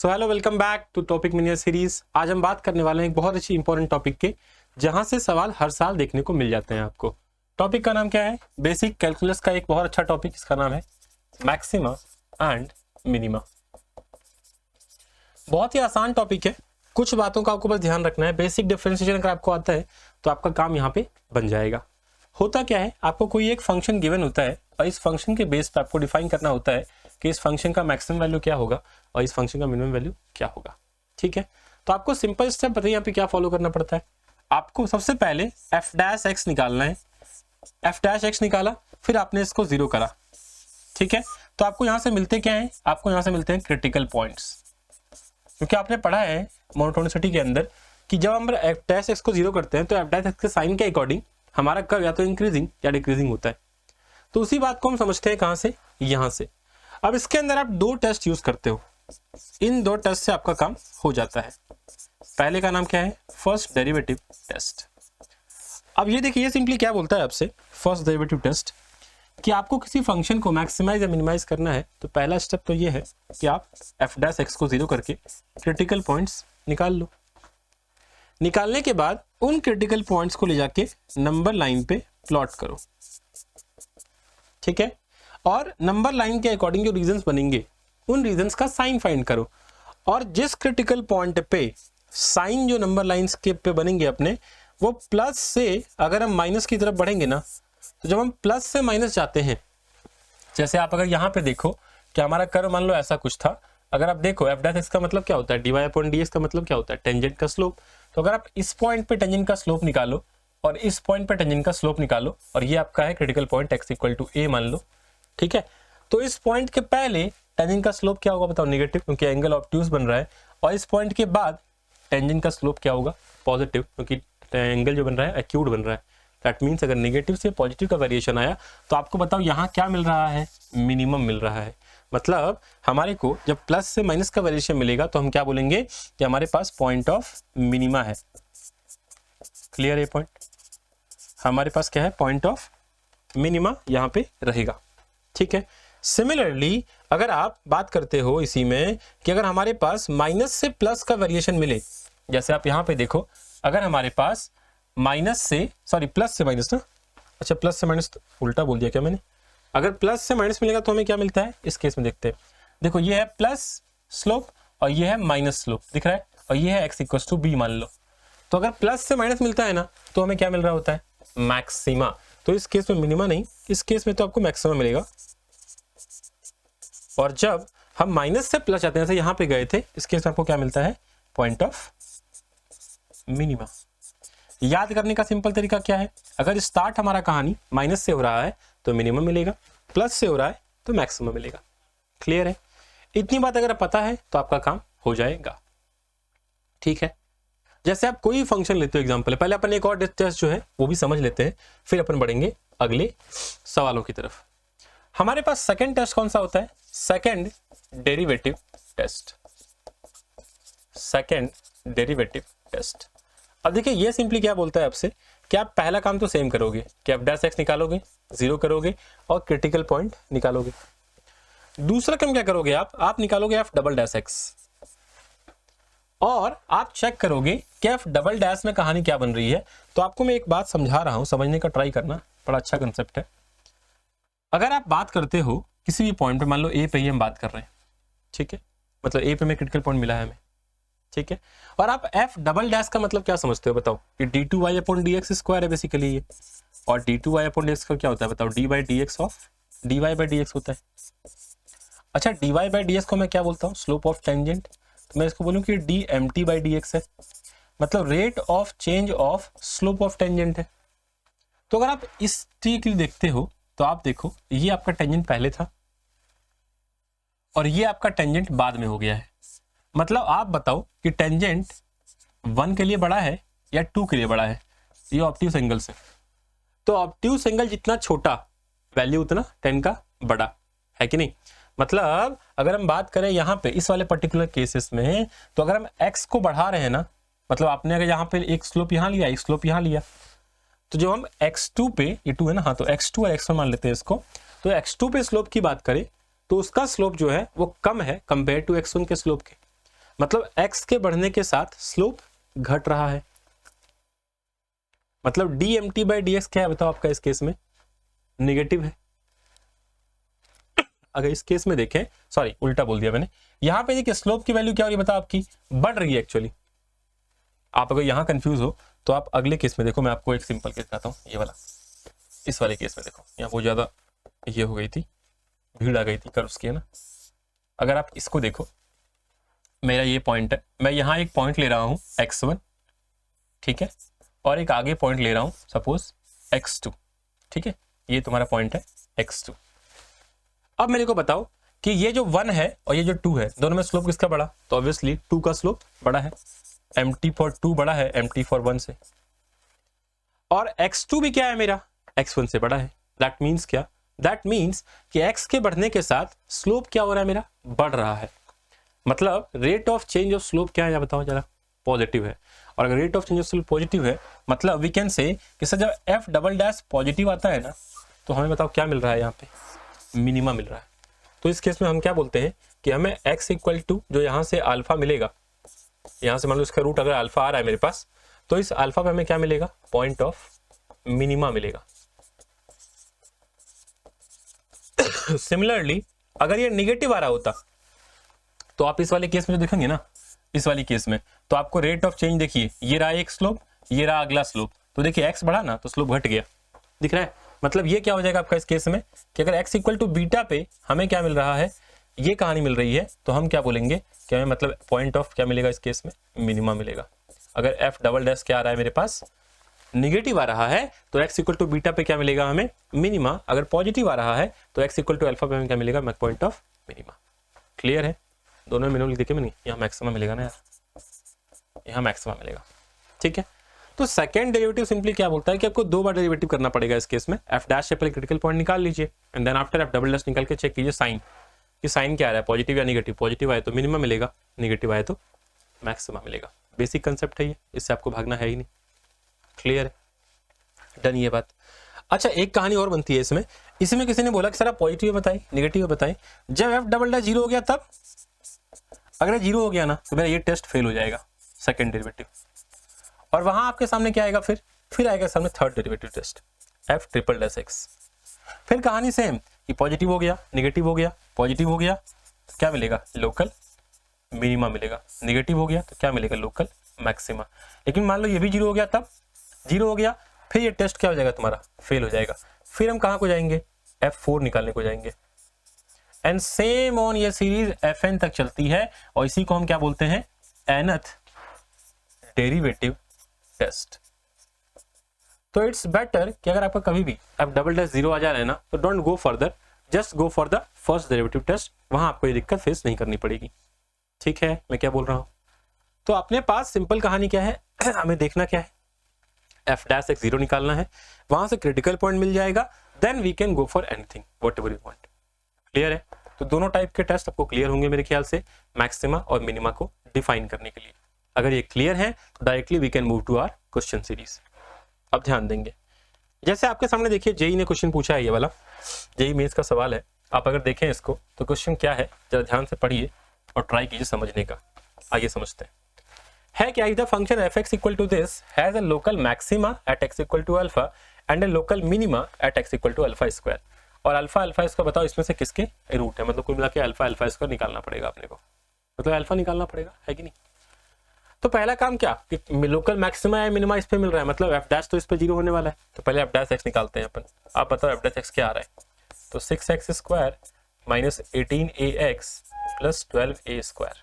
So hello, welcome back to topic मिनियर series. आज हम बात करने वाले हैं एक बहुत अच्छी इंपॉर्टेंट टॉपिक के, जहां से सवाल हर साल देखने को मिल जाते हैं आपको। टॉपिक का नाम क्या है? बेसिक कैलकुलस का एक बहुत अच्छा टॉपिक, इसका नाम है मैक्सिमा एंड मिनिमा। बहुत ही आसान टॉपिक है, कुछ बातों का आपको बस ध्यान रखना है। बेसिक डिफरेंशिएशन अगर आपको आता है तो आपका काम यहाँ पे बन जाएगा। होता क्या है, आपको कोई एक फंक्शन गिवन होता है और इस फंक्शन के बेस पे आपको डिफाइन करना होता है कि इस फंक्शन का मैक्सिमम वैल्यू क्या होगा और इस फंक्शन का मिनिमम वैल्यू क्या होगा। ठीक है, तो आपको सिंपल स्टेप बताइए यहाँ पे क्या फॉलो करना पड़ता है। आपको सबसे पहले एफ डैश एक्स निकालना है। एफ डैश एक्स निकाला, फिर आपने इसको जीरो करा। ठीक है, तो आपको यहाँ से मिलते क्या है? आपको यहाँ से मिलते हैं क्रिटिकल पॉइंट्स, क्योंकि आपने पढ़ा है मोनोटोनिसिटी के अंदर कि जब हम एफ डैश एक्स को जीरो करते हैं तो एफ डैश एक्स के साइन के अकॉर्डिंग हमारा कर्व या तो इंक्रीजिंग या डिक्रीजिंग होता है। तो उसी बात को हम समझते हैं कहां से? यहां से। अब इसके अंदर आप दो टेस्ट यूज करते हो, इन दो टेस्ट से आपका काम हो जाता है। पहले का नाम क्या है? First derivative test. अब ये देखिए, ये सिंपली क्या बोलता है आपसे, फर्स्ट डेरिवेटिव टेस्ट, कि आपको किसी फंक्शन को मैक्सिमाइज या मिनिमाइज करना है तो पहला स्टेप तो ये है कि आप एफ डैश एक्स को जीरो करके क्रिटिकल पॉइंट्स निकाल लो। निकालने के बाद उन क्रिटिकल पॉइंट्स को ले जाके नंबर लाइन पे प्लॉट करो। ठीक है, और नंबर लाइन के अकॉर्डिंग जो रीजंस बनेंगे उन रीजंस का साइन फाइंड करो। और जिस क्रिटिकल पॉइंट पे साइन जो नंबर लाइंस के पे बनेंगे अपने, वो प्लस से अगर हम माइनस की तरफ बढ़ेंगे ना, तो जब हम प्लस से माइनस जाते हैं, जैसे आप अगर यहाँ पे देखो कि हमारा कर्व मान लो ऐसा कुछ था। अगर आप देखो एफ डैश एक्स का मतलब क्या होता है, D Y upon D X का मतलब क्या होता है, टेंजेंट का स्लोप। तो अगर आप इस पॉइंट पे टेंजेंट का स्लोप निकालो और इस पॉइंट पे टेंजेंट का स्लोप निकालो, और ये आपका है critical point x equal to a मान लो। ठीक है, तो इस पॉइंट के पहले टेंजेंट का स्लोप क्या होगा बताओ? नेगेटिव, क्योंकि एंगल ऑब्ट्यूज बन रहा है। और इस पॉइंट के बाद टेंजेंट का स्लोप क्या होगा? पॉजिटिव, क्योंकि एंगल जो बन रहा है एक्यूट बन रहा है। दैट मीन्स अगर नेगेटिव से पॉजिटिव का वेरिएशन आया तो आपको बताओ यहाँ क्या मिल रहा है? मिनिमम मिल रहा है। मतलब हमारे को जब प्लस से माइनस का वेरिएशन मिलेगा तो हम क्या बोलेंगे कि हमारे पास पॉइंट ऑफ मिनिमा है। क्लियर है पॉइंट? हमारे पास क्या है? पॉइंट ऑफ मिनिमा यहाँ पे रहेगा। ठीक है, सिमिलरली अगर आप बात करते हो इसी में कि अगर हमारे पास माइनस से प्लस का वेरिएशन मिले, जैसे आप यहाँ पे देखो, अगर हमारे पास माइनस से प्लस से माइनस ना, अच्छा प्लस से माइनस तो उल्टा बोल दिया क्या मैंने? अगर प्लस से माइनस मिलेगा तो हमें क्या मिलता है? इस केस में देखते हैं, देखो ये है प्लस स्लोप और ये है माइनस स्लोप दिख रहा है, और ये है एक्स इक्वल टू बी मान लो। तो अगर प्लस से माइनस मिलता है ना, तो हमें क्या मिल रहा होता है? मैक्सिमा। तो इस केस में मिनिमा नहीं, इस केस में तो आपको मैक्सिमा मिलेगा। और जब हम माइनस से प्लस जाते हैं, जैसे यहाँ पे गए थे, इस केस में आपको क्या मिलता है? Point of minima. याद करने का सिंपल तरीका क्या है? अगर स्टार्ट हमारा कहानी माइनस से हो रहा है तो मिनिमम मिलेगा, प्लस से हो रहा है तो मैक्सिमम मिलेगा। क्लियर है? इतनी बात अगर पता है तो आपका काम हो जाएगा। ठीक है, जैसे आप कोई फंक्शन लेते हो, एग्जांपल है, पहले अपन एक और टेस्ट जो है वो भी समझ लेते हैं, फिर अपन बढ़ेंगे अगले सवालों की तरफ। हमारे पास सेकंड टेस्ट कौन सा होता है? Second derivative test. Second derivative test. अब देखिए, ये सिंपली क्या बोलता है आपसे कि आप पहला काम तो सेम करोगे कि एफ डैश एक्स निकालोगे, जीरो करोगे और क्रिटिकल पॉइंट निकालोगे। दूसरा काम क्या करोगे? आप निकालोगे एफ डबल डैश एक्स, और आप चेक करोगे कि एफ डबल डैश में कहानी क्या बन रही है। तो आपको मैं एक बात समझा रहा हूं, समझने का ट्राई करना, बड़ा अच्छा कंसेप्ट है। अगर आप बात करते हो किसी भी पॉइंट पे, मान लो ए पे ही हम बात कर रहे हैं, ठीक है, मतलब ए पे में क्रिटिकल पॉइंट मिला है हमें, ठीक है, और आप एफ डबल डैश का मतलब क्या समझते हो बताओ? कि D two Y upon D X square है बेसिकली ये, और D two Y upon D X का क्या होता है बताओ? D by D X of D Y by D X होता है। अच्छा, D Y by D X को मैं क्या बोलता हूँ? Slope of tangent. तो मैं इसको बोलूँ कि D M T by D X है, मतलब rate of change of slope of tangent है। तो अगर आप इस ट्री के लिए देखते हो तो आप देखो, ये आपका टेंजेंट पहले था और ये आपका टेंजेंट बाद में हो गया है। मतलब आप बताओ कि टेंजेंट 1 के लिए बड़ा है या 2 के लिए बड़ा है? ये ऑब्ट्यूज एंगल से, तो ऑब्ट्यूज एंगल जितना छोटा वैल्यू उतना 10 का बड़ा है कि नहीं? मतलब अगर हम बात करें यहाँ पे इस वाले पर्टिकुलर केसेस में, तो अगर हम x को बढ़ा रहे हैं ना, मतलब आपने अगर यहाँ पे एक स्लोप यहाँ लिया, एक स्लोप यहाँ लिया, तो जब हम x2 पे, ये 2 है ना, हाँ, तो x2 और x1 मान लेते हैं इसको, तो x2 पे स्लोप की बात करें तो उसका स्लोप जो है वो कम है कंपेयर टू x1 के स्लोप के। मतलब x के बढ़ने के साथ स्लोप घट रहा है। मतलब dmt/dx क्या है बताओ आपका इस केस में? निगेटिव है। अगर इस केस में देखें, सॉरी उल्टा बोल दिया मैंने, यहां पे देखिए स्लोप की वैल्यू क्या हो रही है बताओ आपकी? बढ़ रही है एक्चुअली। आप अगर यहां कंफ्यूज हो तो आप अगले केस में देखो, मैं आपको एक सिंपल केस बताता हूँ, ये वाला। इस वाले केस में देखो, यहाँ बहुत ज्यादा ये हो गई थी, भीड़ आ गई थी कर्व्स की, है ना। अगर आप इसको देखो, मेरा ये पॉइंट है, मैं यहाँ एक पॉइंट ले रहा हूँ x1, ठीक है, और एक आगे पॉइंट ले रहा हूँ सपोज x2, ठीक है, ये तुम्हारा पॉइंट है x2। अब मेरे को बताओ कि ये जो 1 है और ये जो 2 है, दोनों में स्लोप किसका बड़ा? तो ऑब्वियसली 2 का स्लोप बड़ा है। mt फॉर 2 बड़ा है mt फॉर 1 से, और x2 भी क्या है मेरा? x1 से बड़ा है। दैट मीन्स क्या? दैट मीन्स कि x के बढ़ने के साथ स्लोप क्या हो रहा है मेरा? बढ़ रहा है। मतलब rate of change of slope क्या है या बताओ जरा? पॉजिटिव है। और अगर rate of change of slope positive है, मतलब वी कैन से कि सर जब f डबल डैश पॉजिटिव आता है ना, तो हमें बताओ क्या मिल रहा है? यहाँ पे मिनिमा मिल रहा है। तो इस केस में हम क्या बोलते हैं कि हमें x इक्वल टू जो यहाँ से अल्फा मिलेगा, यहाँ से मान लो इसका रूट अगर अल्फा आ रहा है मेरे पास, तो इस अल्फा पे हमें क्या मिलेगा? पॉइंट ऑफ मिनिमा मिलेगा। सिमिलरली अगर ये निगेटिव आ रहा होता तो आप इस वाले केस में जो देखेंगे ना, इस वाली केस में, तो आपको रेट ऑफ चेंज देखिए, ये रहा एक स्लोप, ये रहा अगला स्लोप, तो देखिए x बढ़ा ना तो स्लोप घट गया, दिख रहा है। मतलब ये क्या हो जाएगा आपका इस केस में कि अगर x इक्वल टू बीटा पे हमें क्या मिल रहा है, ये कहानी मिल रही है, तो हम क्या बोलेंगे कि हमें मतलब पॉइंट ऑफ क्या मिलेगा इस केस में? मिनिमा मिलेगा। अगर f डबल डैश क्या आ रहा है मेरे पास? निगेटिव आ रहा है, तो x इक्वल टू बीटा पे क्या मिलेगा हमें? मिनिमा। अगर पॉजिटिव आ रहा है तो x इक्वल टू अल्फा पे हमें क्या मिलेगा? Point of minima. क्लियर है? दोनों में मिनिमम देखे मैंने, यहाँ मैक्सिमा मिलेगा ना यार, यहाँ मैक्सिमा मिलेगा, ठीक है। तो सेकंड डेरिवेटिव सिंपली क्या बोलता है कि आपको 2 बार डेरिवेटिव करना पड़ेगा इस केस में। f डैश से पहले क्रिटिकल पॉइंट निकाल लीजिए and then after f double dash निकाल के चेक कीजिए साइन, कि साइन क्या आ रहा है, पॉजिटिव या निगेटिव। पॉजिटिव आए तो मिनिमा मिलेगा, निगेटिव आए तो मैक्सिमा मिलेगा। बेसिक कंसेप्ट है ये, इससे आपको भागना है ही नहीं। क्लियर है? डन ये बात। अच्छा एक कहानी और बनती है इसमें। इसमें किसी ने बोला कि सर आप पॉजिटिव बताइए, निगेटिव बताइए। जब f डबल डैश 0 हो गया तब, अगर 0 हो गया ना तो मेरा ये टेस्ट फेल हो जाएगा, सेकंड डेरिवेटिव। और वहां आपके सामने क्या आएगा? फिर आएगा सामने third derivative test, f triple dash x। फिर कहानी सेम कि पॉजिटिव हो गया, निगेटिव हो गया, पॉजिटिव हो गया तो क्या मिलेगा? लोकल मिनिमा मिलेगा। निगेटिव हो गया तो क्या मिलेगा? Local maxima. लेकिन मान लो ये भी 0 हो गया, तब 0 हो गया, फिर ये टेस्ट क्या हो जाएगा तुम्हारा? फेल हो जाएगा। फिर हम कहाँ को जाएंगे? f4 निकालने को जाएंगे। एंड सेम ऑन ये सीरीज fn तक चलती है, और इसी को हम क्या बोलते हैं? nth derivative test. तो इट्स बेटर कि अगर आपका कभी भी f डबल डैश 0 आ जा रहा है ना, तो don't go further, just go for the first derivative test. वहां आपको ये दिक्कत फेस नहीं करनी पड़ेगी। ठीक है मैं क्या बोल रहा हूं? तो अपने पास सिंपल कहानी क्या है, हमें देखना क्या है? f डैश x 0 निकालना है, वहां से क्रिटिकल पॉइंट मिल जाएगा, then we can go for anything whatever you want. Clear है? तो दोनों टाइप के टेस्ट आपको क्लियर होंगे मेरे ख्याल से, मैक्सिमा और मिनिमा को डिफाइन करने के लिए। अगर ये क्लियर है तो directly we can move to our question series. अब ध्यान देंगे, जैसे आपके सामने देखिए जेई ने क्वेश्चन पूछा है, ये वाला जेई मेंस का सवाल है। आप अगर देखें इसको तो क्वेश्चन क्या है, जरा ध्यान से पढ़िए और ट्राई कीजिए समझने का। आइए समझते हैं। है क्या? The function f(x) equal to this has a local maxima at x equal to alpha and a local minima at x equal to alpha square. और अल्फा अल्फा इसको बताओ इसमें से किसके रूट है, मतलब कुल मिला के अल्फा अल्फा स्क्वायर निकालना पड़ेगा अपने को, मतलब अल्फा निकालना पड़ेगा, है कि नहीं? तो पहला काम क्या कि लोकल मैक्सिमा या मिनिमा इस पे मिल रहा है, मतलब f डैश तो इस पे 0 होने वाला है, तो पहले f डैश x निकालते हैं अपन। आप बताओ f डैश x क्या आ रहा है? तो 6x square minus 18ax plus 12a square.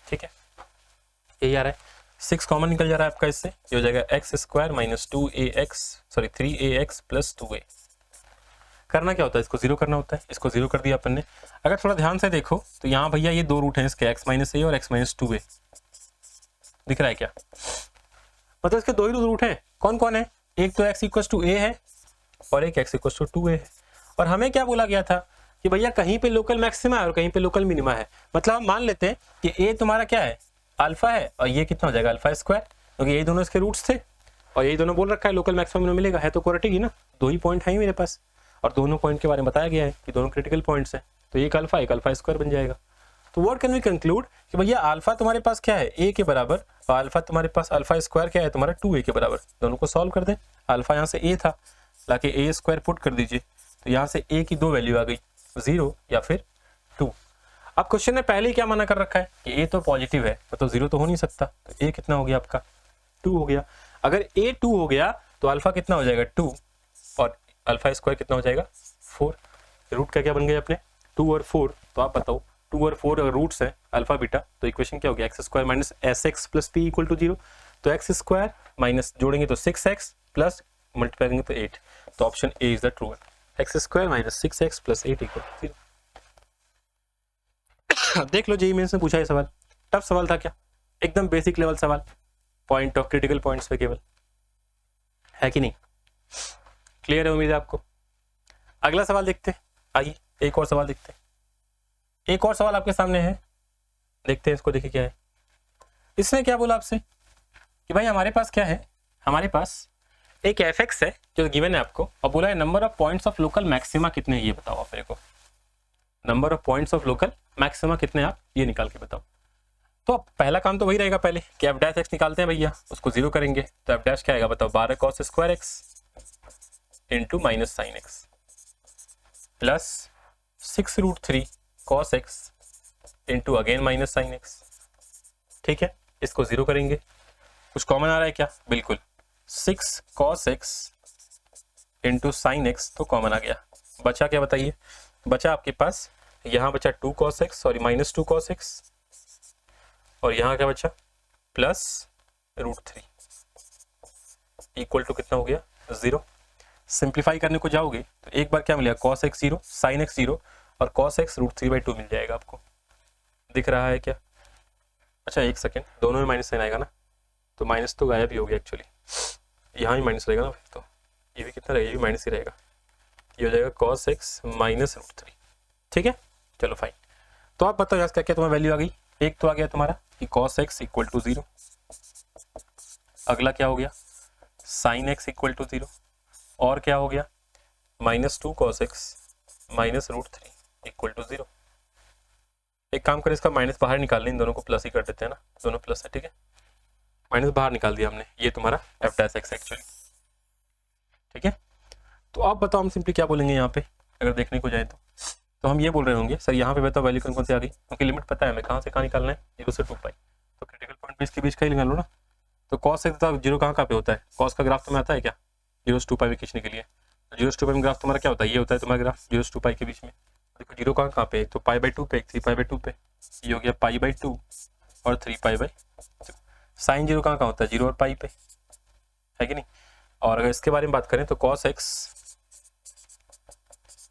ठीक है, यही आ रहा है। 6 कॉमन निकल जा रहा है आपका इससे, ये हो जाएगा x square minus 3ax plus 2a। करना क्या होता है? इसको 0 करना होता है, इसको 0 कर दिया अपन ने। अगर थोड़ा ध्यान से देखो तो यहाँ भैया ये 2 रूट हैं इसके, x माइनस ए और x माइनस 2a। दिख रहा है क्या? मतलब इसके 2 ही रूट हैं। कौन कौन है? एक तो x इक्वल टू a है और एक x इक्वल टू 2a है। और हमें क्या बोला गया था कि भैया कहीं पे लोकल मैक्सिमा है और कहीं पे लोकल मिनिमा है। मतलब हम मान लेते हैं कि a तुम्हारा क्या है? अल्फा है, और ये कितना हो जाएगा? अल्फा स्क्वायर, क्योंकि यही दोनों इसके रूट्स थे और यही दोनों बोल रखा है लोकल मैक्सिमम मिलेगा। है तो क्वाड्रेटिक ही ना, 2 ही पॉइंट है मेरे पास, और दोनों पॉइंट के बारे में बताया गया है कि दोनों क्रिटिकल पॉइंट्स हैं, तो एक अल्फा स्क्वायर बन जाएगा। तो व्हाट कैन वी कंक्लूड कि भैया अल्फा तुम्हारे पास क्या है, ए के बराबर, और अल्फा तुम्हारे पास अल्फा स्क्वायर क्या है तुम्हारा 2a के बराबर। दोनों को सॉल्व कर दें। अल्फा यहाँ से a था, लाके a स्क्वायर पुट कर दीजिए, तो यहाँ से a की 2 वैल्यू आ गई, 0 या फिर 2। अब क्वेश्चन ने पहले ही क्या माना कर रखा है कि a तो पॉजिटिव है, तो 0 तो हो नहीं सकता, तो a कितना हो गया आपका 2 हो गया। अगर a 2 हो गया तो अल्फा कितना हो जाएगा 2, और अल्फा स्क्वायर कितना हो जाएगा 4। रूट क्या क्या बन गए अपने 2 और 4, तो आप बताओ 2 और 4 अगर रूट्स हैं अल्फा बीटा, तो इक्वेशन क्या हो गया X square minus S X plus P equal to 0। तो एक्स स्क्वायर माइनस जोड़ेंगे तो 6x प्लस मल्टीप्लाई करेंगे तो 8, तो option A is the true one, X square minus 6x plus 8 equal to 0। देख लो जेईई मेंस में पूछा ये सवाल, टफ सवाल था क्या, एकदम बेसिक लेवल सवाल, पॉइंट ऑफ क्रिटिकल पॉइंट्स पे केवल, है कि नहीं? क्लियर है उम्मीद है आपको। अगला सवाल देखते हैं, आइए एक और सवाल देखते हैं। एक और सवाल आपके सामने है, देखते हैं इसको, देखिए क्या है। इसने क्या बोला आपसे कि भाई हमारे पास क्या है, हमारे पास एक fx है जो गिवन है आपको, और बोला है number of points of local maxima कितने हैं ये बताओ आप मेरे को। Number of points of local maxima कितने आप ये निकाल के बताओ। तो अब पहला काम तो वही रहेगा पहले कि एफ डैश एक्स निकालते हैं भैया, उसको 0 करेंगे, तो एफ डैश क्या आएगा बताओ, 12 cos square x into minus sine x plus 6√3 cos x into again minus sine x. ठीक है, इसको 0 करेंगे, कुछ कॉमन आ रहा है क्या, बिल्कुल 6 cos x into sine x तो कॉमन आ गया, बचा क्या बताइए, बचा आपके पास यहाँ बचा 2 cos x, sorry minus 2 cos x, और यहाँ क्या बचा प्लस √3 इक्वल टू कितना हो गया 0। सिंप्लीफाई करने को जाओगे तो एक बार क्या मिलेगा cos x 0 sin x 0 और cos x √3/2 मिल जाएगा आपको, दिख रहा है क्या? अच्छा एक सेकेंड, दोनों में माइनस साइन आएगा ना, तो माइनस तो गायब ही हो गया एक्चुअली, यहाँ भी माइनस रहेगा ना, फिर तो ये भी कितना रहेगा, ये भी माइनस ही रहेगा, ये हो जाएगा cos x माइनस √3। ठीक है, चलो फाइन। तो आप बताओ यहाँ क्या क्या तुम्हारी वैल्यू आ गई, एक तो आ गया तुम्हारा कि cos x इक्वल टू 0, अगला क्या हो गया sin x इक्वल टू 0, और क्या हो गया minus 2 cos x minus √3 equal to 0। एक काम करें, इसका माइनस बाहर निकाल लें, इन दोनों को प्लस ही कर देते हैं ना, दोनों प्लस है, ठीक है, माइनस बाहर निकाल दिया हमने, ये तुम्हारा एफ डैश एक्स एक्चुअली। ठीक है, तो आप बताओ हम सिंपली क्या बोलेंगे यहाँ पे, अगर देखने को जाए तो हम ये बोल रहे होंगे सर यहाँ पे बताओ वैल्यू कौन कौन सी आ गई, क्योंकि लिमिट पता है हमें कहाँ से कहाँ निकालना है, 0 से 2 पाई, तो क्रिटिकल पॉइंट भी इसके बीच का ही निकाल लो ना। तो cos x 0 कहाँ पे होता है, cos का ग्राफ तुम्हें आता है क्या 0 से 2 पाई में खींचने के लिए, 0 से 2 पाई में ग्राफ तुम्हारा क्या होता है, ये होता है तुम्हारा ग्राफ 0 से 2 पाई के बीच में। देखो 0 कहाँ पे, एक तो π/2 पे, एक 3π/2 पे, ये हो गया π/2 और 3π/2। साइन 0 कहाँ होता है 0 और पाई पे, है कि नहीं? और अगर इसके बारे में बात करें तो cos x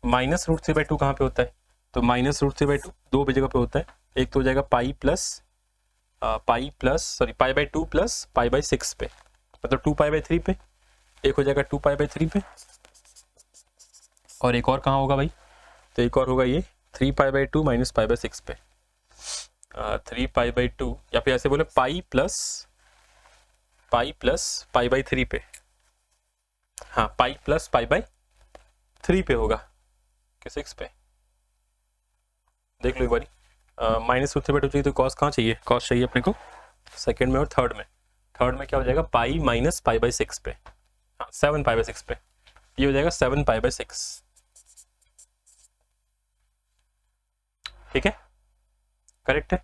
माइनस √3/2 कहाँ पे होता है, तो माइनस √3/2 दो जगह पे होता है, एक तो हो जाएगा π प्लस सॉरी π/2 प्लस π/6 पे, मतलब 2π/3 पे, एक हो जाएगा 2π/3 पे, और एक और कहाँ होगा भाई, तो एक और होगा ये 3π/2 माइनस π/6 पे, 3π/2 या फिर ऐसे बोले पाई प्लस π/3 पे, हाँ पाई प्लस π/3 पे होगा कि 6 पे, देख लो एक बारी। माइनस √3/2 चाहिए तो कॉस कहाँ चाहिए, कॉस चाहिए अपने को सेकंड में और थर्ड में क्या हो जाएगा पाई माइनस π/6 पे, हाँ 7π/6 पे, ये हो जाएगा 7π/6। ठीक है, करेक्ट है,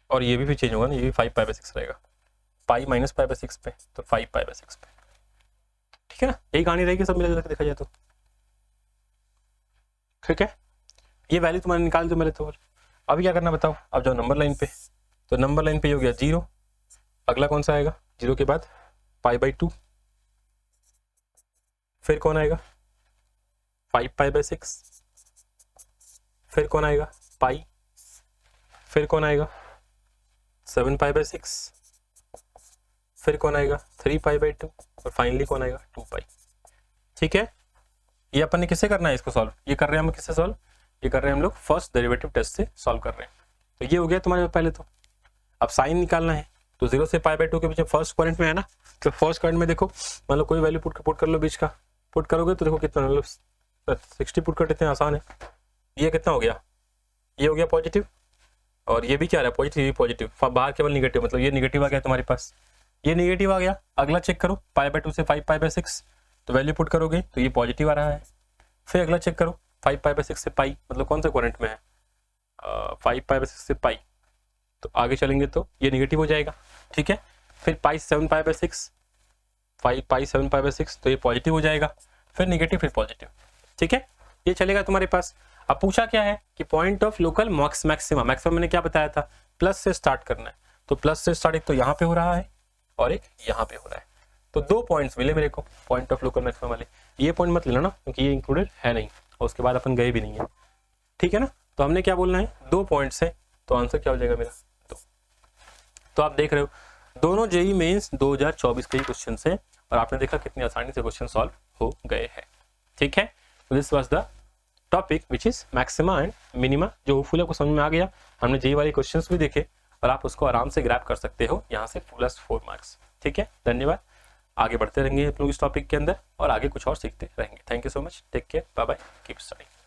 और ये भी चेंज होगा ना, ये भी 5π/6 रहेगा, पाई माइनस π/6 पे तो 5π/6 पे। ठीक है ना, एक कहानी रहेगी सब मिला देखा जाए तो। ठीक है, ये वैल्यू तुम्हारे निकाल दो मेरे तो। अभी क्या करना बताओ, अब जाओ नंबर लाइन पे, तो नंबर लाइन पे हो गया 0, अगला कौन सा आएगा 0 के बाद π/2, फिर कौन आएगा 5π/6, फिर कौन आएगा पाई, फिर कौन आएगा 7π/6, फिर कौन आएगा 3π/2 और फाइनली कौन आएगा 2 पाई। ठीक है, ये अपन ने किससे करना है इसको सॉल्व, ये कर रहे हैं हम किससे सॉल्व, ये कर रहे हैं हम लोग फर्स्ट डेरिवेटिव टेस्ट से सॉल्व कर रहे हैं। तो ये हो गया तुम्हारे पहले, तो अब साइन निकालना है, तो 0 से π/2 के पीछे फर्स्ट क्वाड्रेंट में है ना, तो फर्स्ट क्वाड्रेंट में देखो मतलब कोई वैल्यू पुट कर लो, बीच का पुट करोगे तो देखो कितना मतलब 60 पुट कर देते हैं, आसान है। ये कितना हो गया ये हो गया पॉजिटिव, और ये भी क्या रहा है पॉजिटिव, ये पॉजिटिव, बाहर केवल निगेटिव, मतलब ये निगेटिव आ गया तुम्हारे पास, ये निगेटिव आ गया। अगला चेक करो π/2 से 5π/6, तो वैल्यू पुट करोगे तो ये पॉजिटिव आ रहा है। फिर अगला चेक करो 5π/6 से पाई, मतलब कौन सा क्वाड्रेंट में है, 5π/6 से पाई, तो आगे चलेंगे तो ये निगेटिव हो जाएगा, ठीक है। फिर π/7π/6, 5π/7π/6, तो ये पॉजिटिव हो जाएगा, फिर निगेटिव फिर पॉजिटिव, ठीक है, ये चलेगा तुम्हारे पास। अब पूछा क्या है कि point of local maxima, maxima मैंने क्या बताया था, प्लस से स्टार्ट करना है, तो प्लस से स्टार्ट एक तो यहाँ पे हो रहा है और एक यहाँ पे हो रहा है, तो 2 पॉइंट्स मिले मेरे को पॉइंट ऑफ लोकल मैक्सिमा वाले। ये पॉइंट मत लेना ना, क्योंकि ये इंक्लूडेड है नहीं और उसके बाद अपन गए भी नहीं है, ठीक है ना। तो हमने क्या बोलना है, 2 पॉइंट्स है, तो आंसर क्या हो जाएगा मेरा 2। तो आप देख रहे हो दोनों जेईई मेंस 2024 के ही क्वेश्चन है, और आपने देखा कितनी आसानी से क्वेश्चन सॉल्व हो गए हैं, ठीक है। This was the topic which is maxima and minima, जो होपफुल आपको समझ में आ गया। हमने जेईई वाले क्वेश्चंस भी देखे और आप उसको आराम से ग्रैब कर सकते हो यहाँ से +4 मार्क्स, ठीक है। धन्यवाद, आगे बढ़ते रहेंगे हम लोग इस टॉपिक के अंदर और आगे कुछ और सीखते रहेंगे। Thank you so much, take care, bye bye, keep studying.